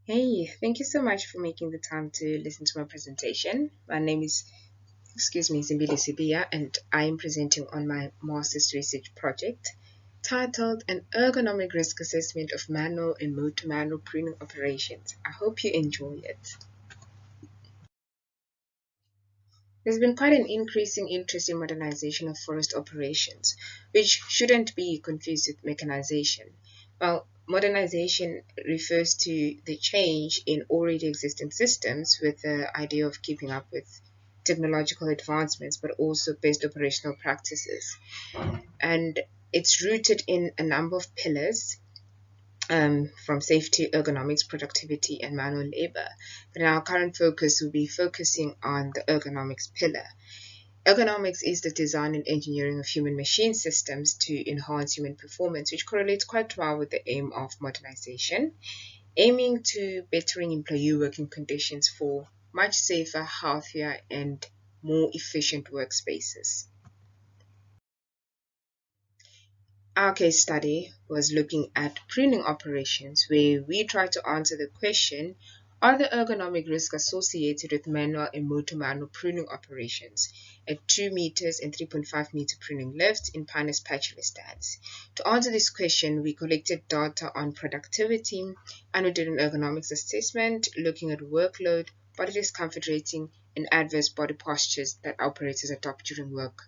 Hey, thank you so much for making the time to listen to my presentation. My name is, Zimbili Sibia, and I am presenting on my master's research project titled An Ergonomic Risk Assessment of Manual and Motor-Manual Pruning Operations. I hope you enjoy it. There's been quite an increasing interest in modernization of forest operations, which shouldn't be confused with mechanization. Well, modernization refers to the change in already existing systems with the idea of keeping up with technological advancements, but also best operational practices. And it's rooted in a number of pillars from safety, ergonomics, productivity, and manual labor. But our current focus will be focusing on the ergonomics pillar. Ergonomics is the design and engineering of human machine systems to enhance human performance, which correlates quite well with the aim of modernization, aiming to bettering employee working conditions for much safer, healthier, and more efficient workspaces. Our case study was looking at pruning operations, where we tried to answer the question, are the ergonomic risks associated with manual and motor-manual pruning operations at 2 meters and 3.5 meter pruning lifts in Pinus patulus stands? To answer this question, we collected data on productivity and we did an ergonomics assessment looking at workload, body discomfort rating, and adverse body postures that operators adopt during work.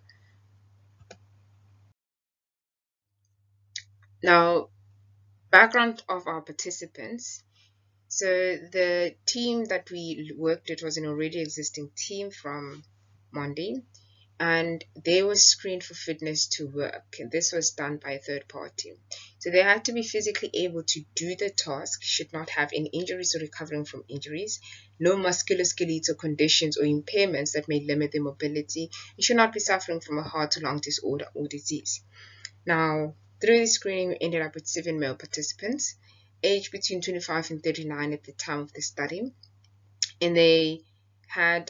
Now, background of our participants. So the team that we worked with was an already existing team from Monday, and they were screened for fitness to work. And this was done by a third party. So they had to be physically able to do the task, should not have any injuries or recovering from injuries, no musculoskeletal conditions or impairments that may limit their mobility, and should not be suffering from a heart or lung disorder or disease. Now, through the screening, we ended up with 7 male participants, aged between 25 and 39 at the time of the study, and they had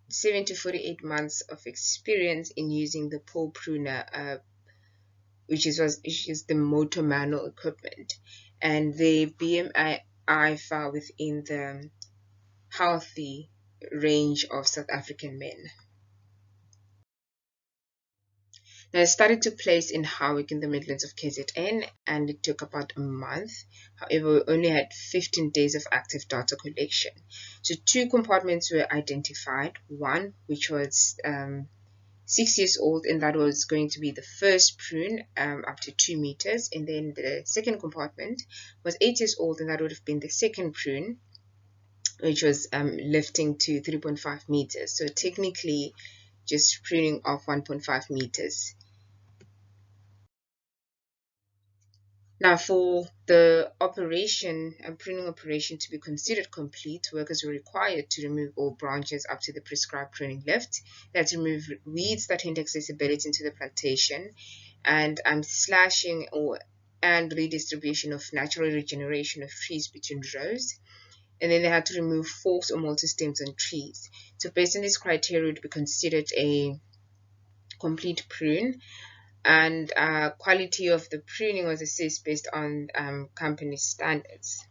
7 to 48 months of experience in using the pole pruner, which is the motor manual equipment, and the BMI fell within the healthy range of South African men. Now, it study took place in Howick in the Midlands of KZN, and it took about a month. However, we only had 15 days of active data collection. So 2 compartments were identified. One, which was 6 years old, and that was going to be the first prune up to 2 meters. And then the second compartment was 8 years old, and that would have been the second prune, which was lifting to 3.5 meters. So technically, just pruning off 1.5 meters. Now, for the pruning operation to be considered complete, workers were required to remove all branches up to the prescribed pruning lift. They had to remove weeds that hinder accessibility into the plantation, and slashing and redistribution of natural regeneration of trees between rows. And then they had to remove forks or multi-stems on trees. So based on this criteria, it would be considered a complete prune, and quality of the pruning was assessed based on company standards.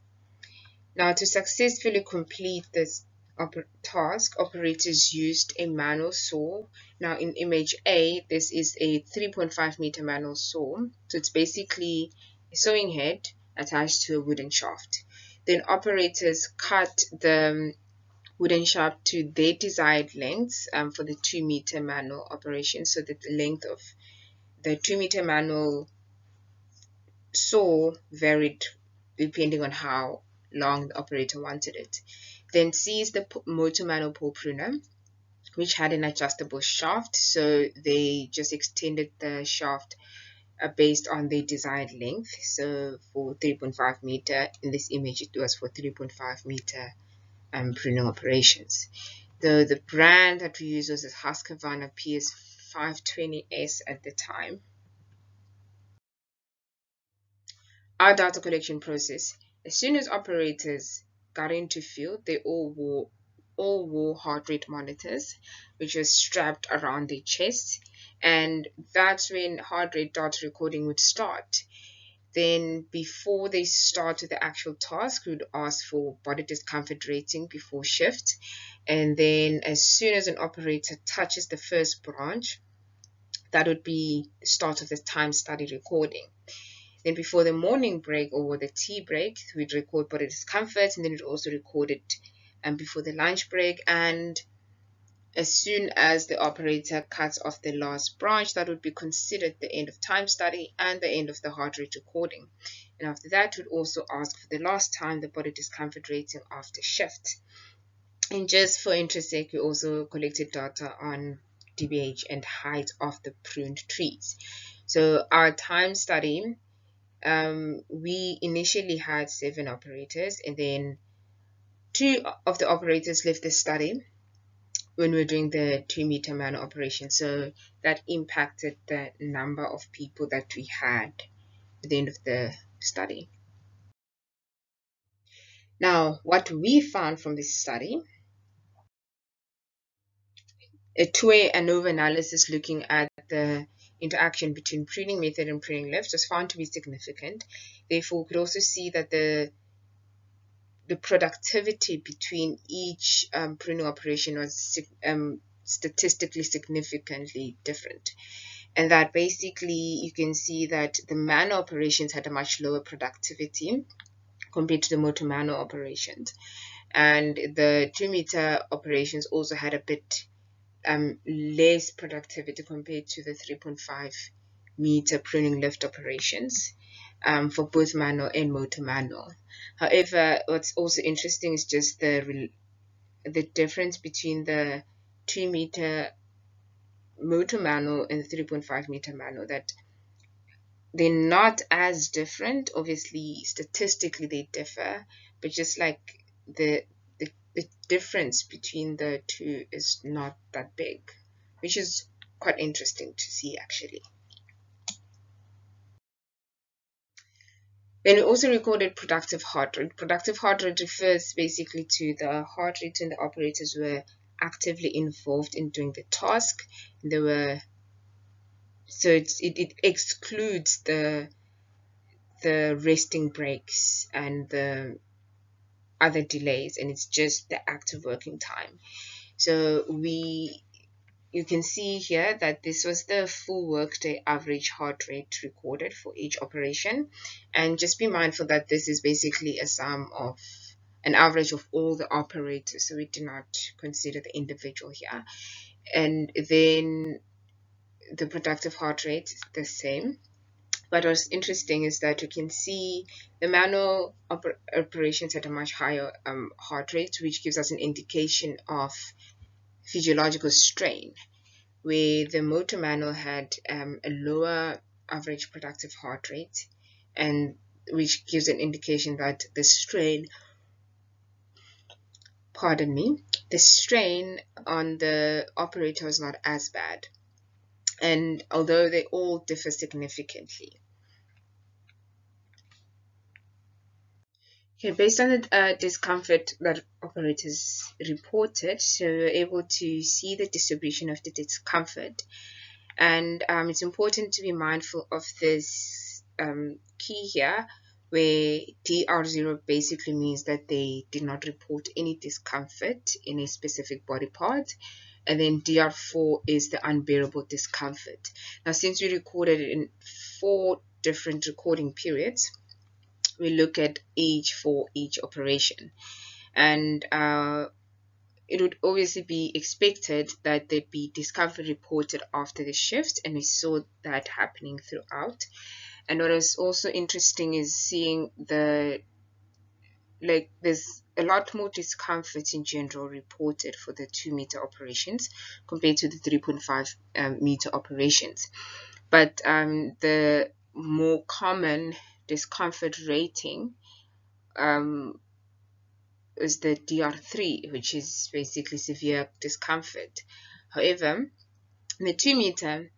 Now, to successfully complete this task, operators used a manual saw. Now, in image A, this is a 3.5 meter manual saw. So it's basically a sawing head attached to a wooden shaft. Then operators cut the wooden shaft to their desired lengths for the 2 meter manual operation, so that the length of the 2 meter manual saw varied depending on how long the operator wanted it. Then C is the motor manual pole pruner, which had an adjustable shaft, so they just extended the shaft based on the desired length. So for 3.5 meter, in this image it was for 3.5 meter pruning operations. The brand that we used was a Husqvarna PS520S at the time. Our data collection process. As soon as operators got into field, they all wore heart rate monitors, which was strapped around their chest, and that's when heart rate data recording would start. Then before they start with the actual task, we would ask for body discomfort rating before shift. And then as soon as an operator touches the first branch, that would be the start of the time study recording. Then before the morning break or the tea break, we'd record body discomfort, and then we'd also record it before the lunch break. And as soon as the operator cuts off the last branch, that would be considered the end of time study and the end of the heart rate recording. And after that, we'd also ask for the last time the body discomfort rating after shift. And just for interest sake, we also collected data on DBH and height of the pruned trees. So our time study, we initially had 7 operators, and then 2 of the operators left the study when we were doing the 2-meter man operation. So that impacted the number of people that we had at the end of the study. Now, what we found from this study, a two-way ANOVA analysis looking at the interaction between pruning method and pruning lift was found to be significant. Therefore, we could also see that the productivity between each pruning operation was statistically significantly different. And that basically you can see that the manual operations had a much lower productivity compared to the motor manual operations. And the 2-meter operations also had a bit less productivity compared to the 3.5-meter pruning lift operations for both manual and motor manual. However, what's also interesting is just the difference between the 2-meter motor manual and the 3.5-meter manual, that they're not as different. Obviously, statistically they differ, but just like the difference between the two is not that big, which is quite interesting to see actually. Then we also recorded productive heart rate. Productive heart rate refers basically to the heart rate when the operators were actively involved in doing the task. So it excludes the resting breaks and the other delays, and it's just the active working time. So you can see here that this was the full workday average heart rate recorded for each operation. And just be mindful that this is basically a sum of an average of all the operators, so we do not consider the individual here. And then the productive heart rate is the same. But what's interesting is that you can see the manual operations had a much higher heart rate, which gives us an indication of physiological strain, where the motor manual had a lower average productive heart rate, and which gives an indication that the strain on the operator is not as bad, and although they all differ significantly. Okay, based on the discomfort that operators reported, so we were able to see the distribution of the discomfort. And it's important to be mindful of this key here, where DR0 basically means that they did not report any discomfort in a specific body part. And then DR4 is the unbearable discomfort. Now, since we recorded it in 4 different recording periods, we look at age for each operation. And it would obviously be expected that there'd be discomfort reported after the shift, and we saw that happening throughout. And what was also interesting is seeing there's a lot more discomfort in general reported for the 2-meter operations compared to the 3.5 meter operations. But the more common discomfort rating is the DR3, which is basically severe discomfort. However, in the 2-meter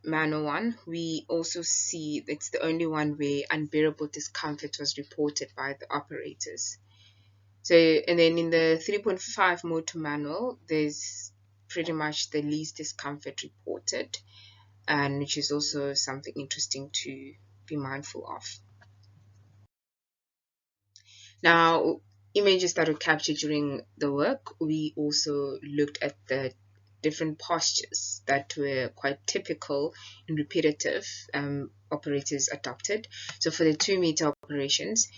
manual one, we also see it's the only one where unbearable discomfort was reported by the operators. So, and then in the 3.5 motor manual, there's pretty much the least discomfort reported, and which is also something interesting to be mindful of. Now, images that were captured during the work, we also looked at the different postures that were quite typical and repetitive operators adopted. So for the 2-meter operations,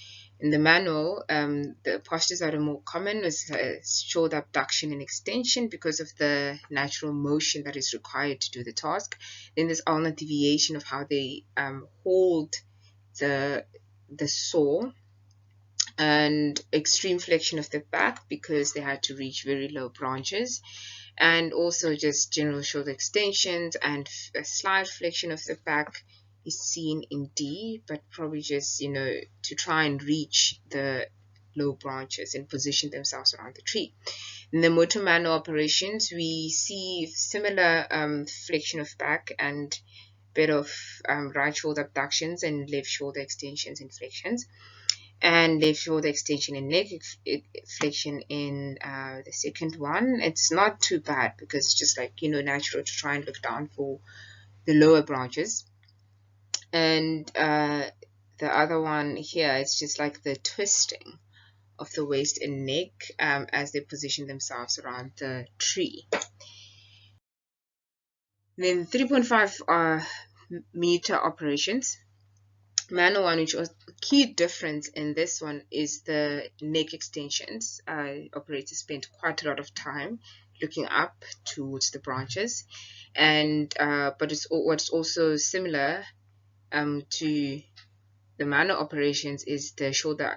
in the manual, the postures that are more common was shoulder abduction and extension because of the natural motion that is required to do the task. Then there's ulnar deviation of how they hold the saw, and extreme flexion of the back because they had to reach very low branches, and also just general shoulder extensions, and a slight flexion of the back is seen in D, but probably just, to try and reach the low branches and position themselves around the tree. In the motor manual operations, we see similar flexion of back and bit of right shoulder abductions and left shoulder extensions and flexions, and left shoulder extension and neck flexion in the second one. It's not too bad because it's just like, natural to try and look down for the lower branches. And the other one here, it's just like the twisting of the waist and neck as they position themselves around the tree. Then 3.5 meter operations. Manual one, which was key difference in this one, is the neck extensions. Operators spent quite a lot of time looking up towards the branches, and but what's also similar to the manual operations is the shoulder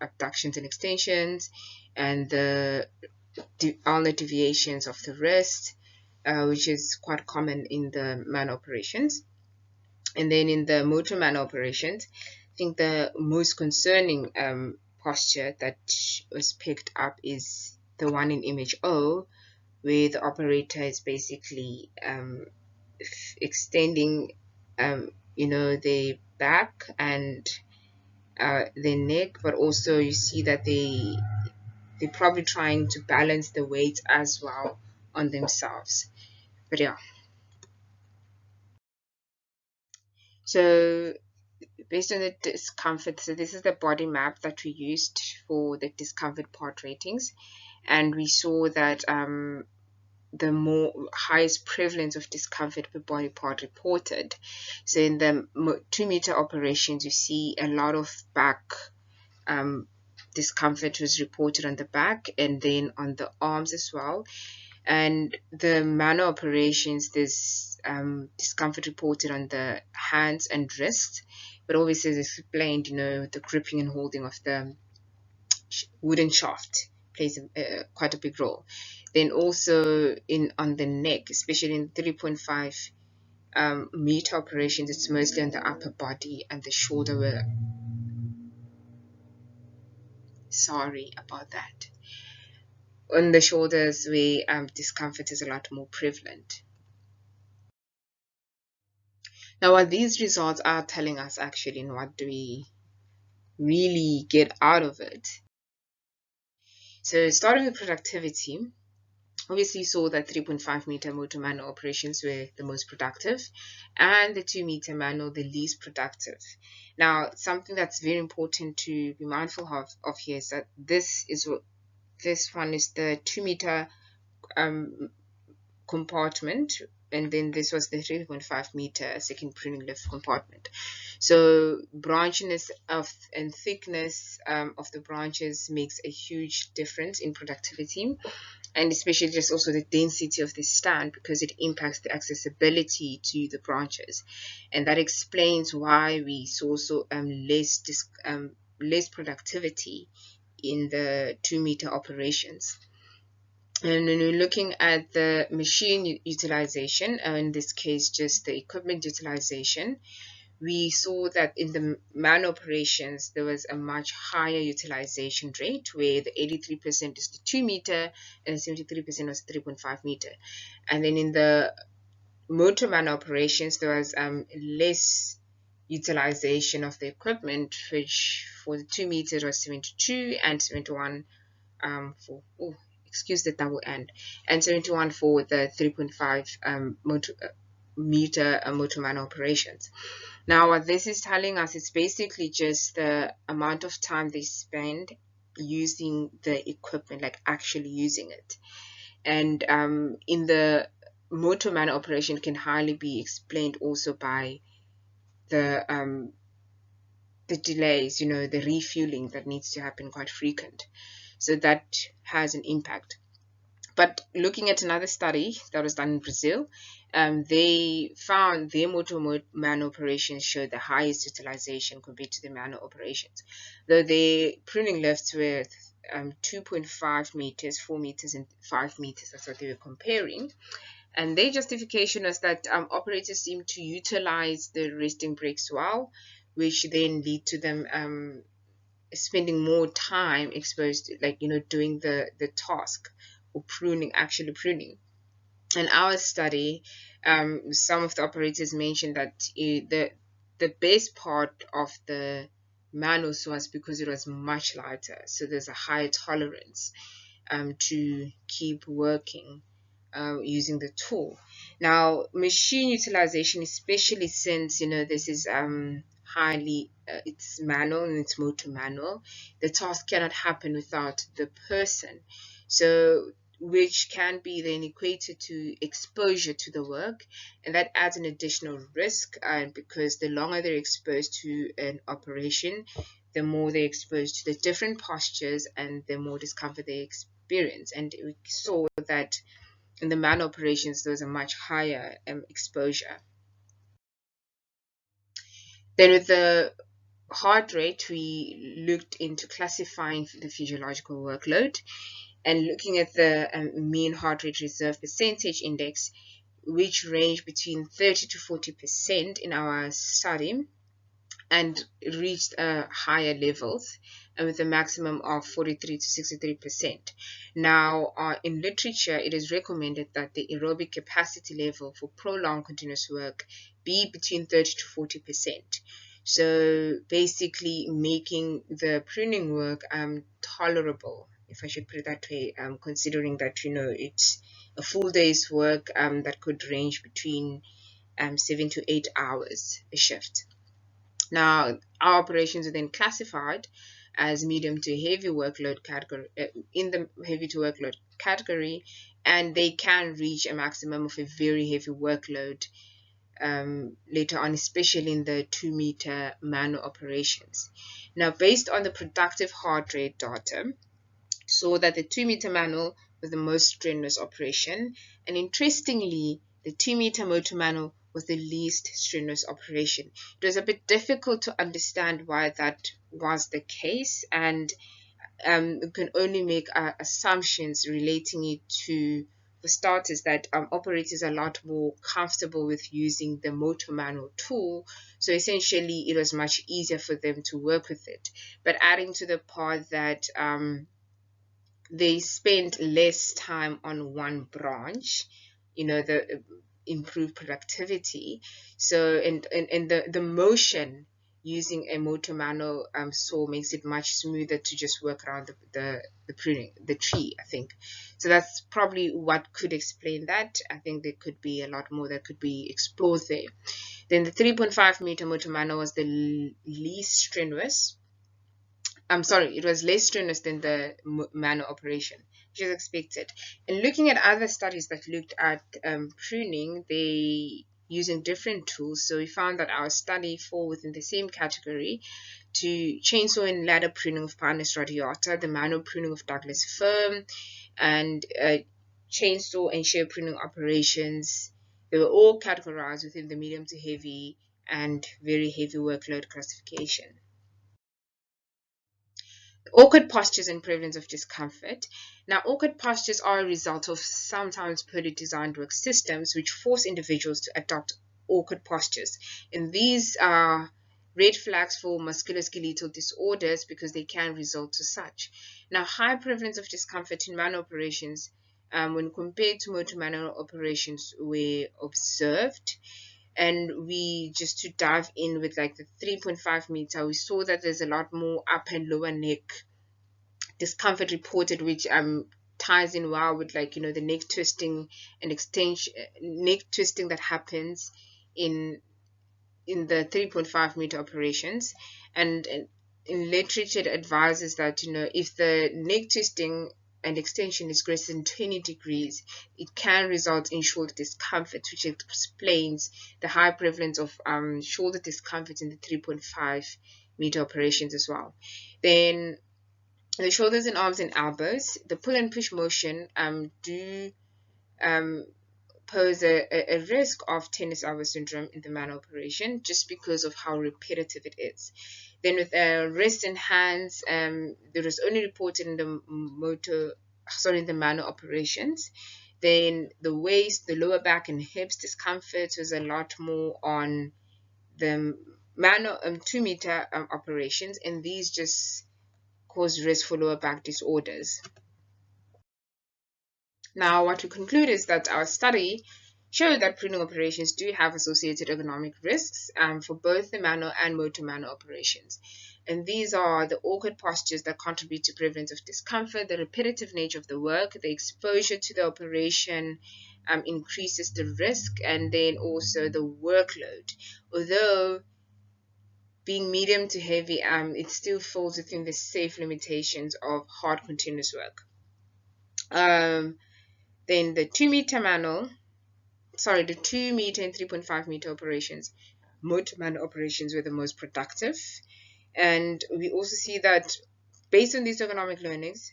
abductions and extensions, and the ulnar deviations of the wrist, which is quite common in the manual operations. And then in the motor manual operations, I think the most concerning posture that was picked up is the one in image O, where the operator is basically extending, their back and their neck, but also you see that they're probably trying to balance the weight as well on themselves. But yeah. So based on the discomfort, so this is the body map that we used for the discomfort part ratings, and we saw that the highest prevalence of discomfort per body part reported. So in the 2-meter operations, you see a lot of back discomfort was reported on the back, and then on the arms as well. And the manual operations, there's discomfort reported on the hands and wrists, but obviously as explained, the gripping and holding of the wooden shaft plays quite a big role. Then also on the neck, especially in 3.5 meter operations, it's mostly on the upper body and the shoulder. Sorry about that. On the shoulders where discomfort is a lot more prevalent. Now, what these results are telling us actually, and what do we really get out of it? So starting with productivity, obviously saw that 3.5 meter motor manual operations were the most productive, and the 2-meter manual the least productive. Now, something that's very important to be mindful of here is that this one is the 2-meter compartment, and then this was the 3.5 meter second pruning lift compartment. So branchiness and thickness of the branches makes a huge difference in productivity, and especially just also the density of the stand, because it impacts the accessibility to the branches, and that explains why we saw less productivity in the 2-meter operations. And when we're looking at the machine utilization, in this case just the equipment utilization, we saw that in the manual operations there was a much higher utilization rate, where the 83% is the 2-meter and the 73% was 3.5 meter. And then in the motor manual operations there was less utilization of the equipment, which for the 2-meter was 72 and 71 for excuse the double N, and 71 for the 3.5 motor meter motor manual operations. Now, what this is telling us is basically just the amount of time they spend using the equipment, like actually using it. And in the motor manual operation can highly be explained also by the delays, the refueling that needs to happen quite frequent. So that has an impact. But looking at another study that was done in Brazil, they found their motor manual operations showed the highest utilization compared to the manual operations. Though their pruning lifts were 2.5 meters, 4 meters, and 5 meters. That's what they were comparing. And their justification was that operators seem to utilize the resting breaks well, which then lead to them spending more time exposed, like, doing the task or pruning, actually pruning. In our study, some of the operators mentioned that the best part of the manuals was because it was much lighter, so there's a higher tolerance to keep working using the tool. Now, machine utilization, especially since this is highly it's manual and it's motor manual, the task cannot happen without the person. So which can be then equated to exposure to the work, and that adds an additional risk because the longer they're exposed to an operation, the more they're exposed to the different postures and the more discomfort they experience. And we saw that in the manual operations there was a much higher exposure. Then with the heart rate, we looked into classifying the physiological workload and looking at the mean heart rate reserve percentage index, which ranged between 30 to 40% in our study and reached higher levels, and with a maximum of 43 to 63%. Now, in literature, it is recommended that the aerobic capacity level for prolonged continuous work be between 30 to 40%. So basically making the pruning work tolerable, if I should put it that way, considering that it's a full day's work that could range between 7 to 8 hours a shift. Now, our operations are then classified as medium to heavy workload category in the heavy to workload category, and they can reach a maximum of a very heavy workload later on, especially in the 2-meter manual operations. Now, based on the productive heart rate data, saw that the 2-meter manual was the most strenuous operation, and interestingly, the 2-meter motor manual was the least strenuous operation. It was a bit difficult to understand why that was the case, and you can only make assumptions relating it to, for starters, that operators are a lot more comfortable with using the motor manual tool, so essentially it was much easier for them to work with it. But adding to the part that they spent less time on one branch, the improved productivity. So and the motion using a motor manual saw makes it much smoother to just work around the pruning, the tree, I think. So that's probably what could explain that. I think there could be a lot more that could be explored there. Then the 3.5 meter motor manual was the least strenuous. I'm sorry, it was less strenuous than the manual operation, which is expected. And looking at other studies that looked at pruning, they using different tools. So we found that our study fall within the same category to chainsaw and ladder pruning of Pinus radiata, the manual pruning of Douglas fir, and chainsaw and shear pruning operations. They were all categorized within the medium to heavy and very heavy workload classification. Awkward postures and prevalence of discomfort. Now, awkward postures are a result of sometimes poorly designed work systems which force individuals to adopt awkward postures. And these are red flags for musculoskeletal disorders because they can result to such. Now, high prevalence of discomfort in manual operations when compared to motor manual operations were observed. And we just to dive in with like the 3.5 meter, we saw that there's a lot more upper and lower neck discomfort reported, which ties in well with, like, the neck twisting and extension, neck twisting that happens in the 3.5-meter operations. And in literature, it advises that, if the neck twisting and extension is greater than 20 degrees, it can result in shoulder discomfort, which explains the high prevalence of shoulder discomfort in the 3.5-meter operations as well. Then the shoulders and arms and elbows, the pull and push motion do pose a risk of tennis elbow syndrome in the manual operation, just because of how repetitive it is. Then with wrists and hands, it was only reported in the manual operations. Then the waist, the lower back and hips discomfort was a lot more on the manual 2-meter operations, and these just cause risk for lower back disorders. Now, what we conclude is that our study showed that pruning operations do have associated ergonomic risks for both the manual and motor manual operations. And these are the awkward postures that contribute to prevalence of discomfort, the repetitive nature of the work, the exposure to the operation increases the risk, and then also the workload. Although being medium to heavy, it still falls within the safe limitations of hard continuous work. Then the 2-meter and 3.5-meter operations, motor manual operations were the most productive. And we also see that based on these ergonomic learnings,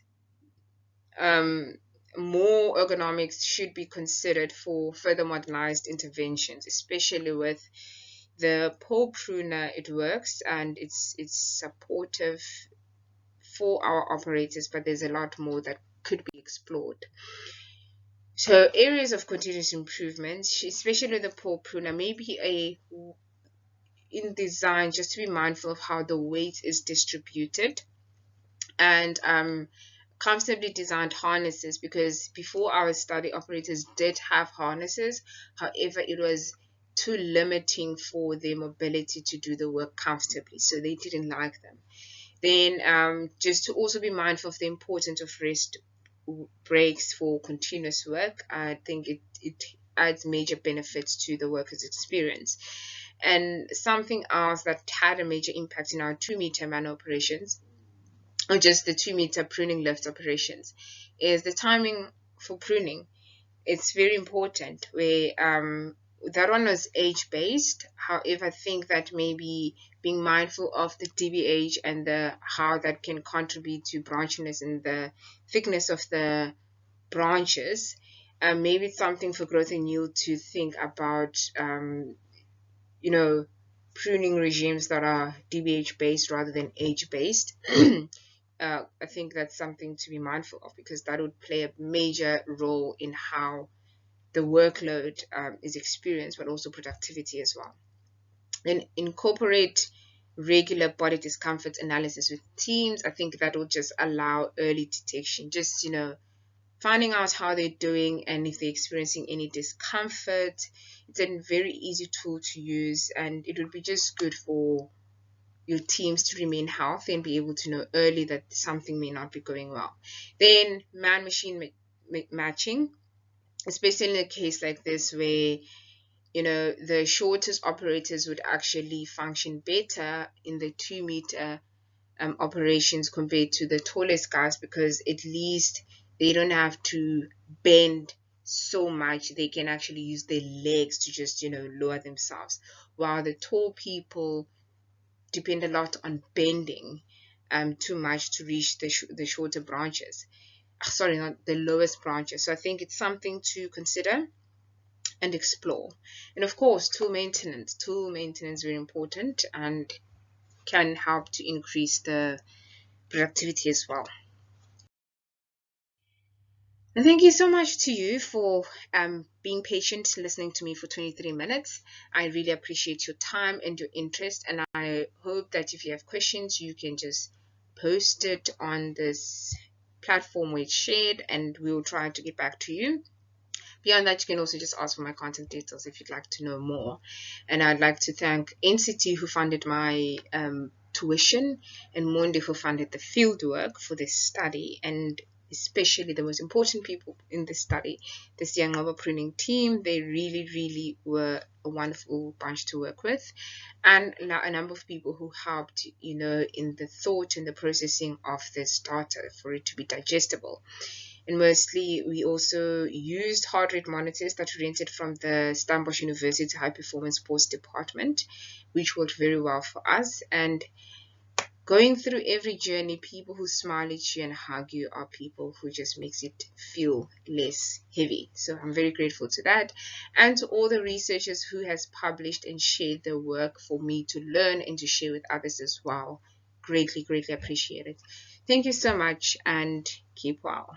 more ergonomics should be considered for further modernized interventions, especially with the pole pruner. It works and it's supportive for our operators, but there's a lot more that could be explored. So areas of continuous improvement, especially the pole pruner, may be in design just to be mindful of how the weight is distributed, and comfortably designed harnesses, because before our study, operators did have harnesses. However, it was too limiting for their mobility to do the work comfortably, so they didn't like them. Then just to also be mindful of the importance of rest breaks for continuous work. I think it adds major benefits to the worker's experience. And something else that had a major impact in our 2-meter manual operations, or just the 2-meter pruning lift operations, is the timing for pruning. It's very important, where that one was age-based. However, I think that maybe being mindful of the DBH and how that can contribute to branchiness and the thickness of the branches, maybe it's something for growth and yield to think about, pruning regimes that are DBH-based rather than age-based. I think that's something to be mindful of, because that would play a major role in how the workload is experienced, but also productivity as well. Then incorporate regular body discomfort analysis with teams. I think that will just allow early detection, just finding out how they're doing and if they're experiencing any discomfort. It's a very easy tool to use, and it would be just good for your teams to remain healthy and be able to know early that something may not be going well. Then man-machine matching, especially in a case like this where the shortest operators would actually function better in the 2-meter operations compared to the tallest guys, because at least they don't have to bend so much. They can actually use their legs to just lower themselves, while the tall people depend a lot on bending too much to reach the shorter branches. Sorry, not the lowest branches. So I think it's something to consider and explore. And of course, tool maintenance very important and can help to increase the productivity as well. And thank you so much to you for being patient, listening to me for 23 minutes. I really appreciate your time and your interest, and I hope that if you have questions, you can just post it on this platform where it's shared, and we'll try to get back to you. Beyond that, you can also just ask for my contact details if you'd like to know more. And I'd like to thank NCT, who funded my tuition, and Monde, who funded the fieldwork for this study. And especially the most important people in this study, the Siyanqoba pruning team. They really were a wonderful bunch to work with, and a number of people who helped, in the thought and the processing of the starter for it to be digestible. And mostly, we also used heart rate monitors that we rented from the Stellenbosch University High Performance Sports Department, which worked very well for us. And going through every journey, people who smile at you and hug you are people who just makes it feel less heavy. So I'm very grateful to that. And to all the researchers who has published and shared their work for me to learn and to share with others as well. Greatly appreciate it. Thank you so much, and keep well.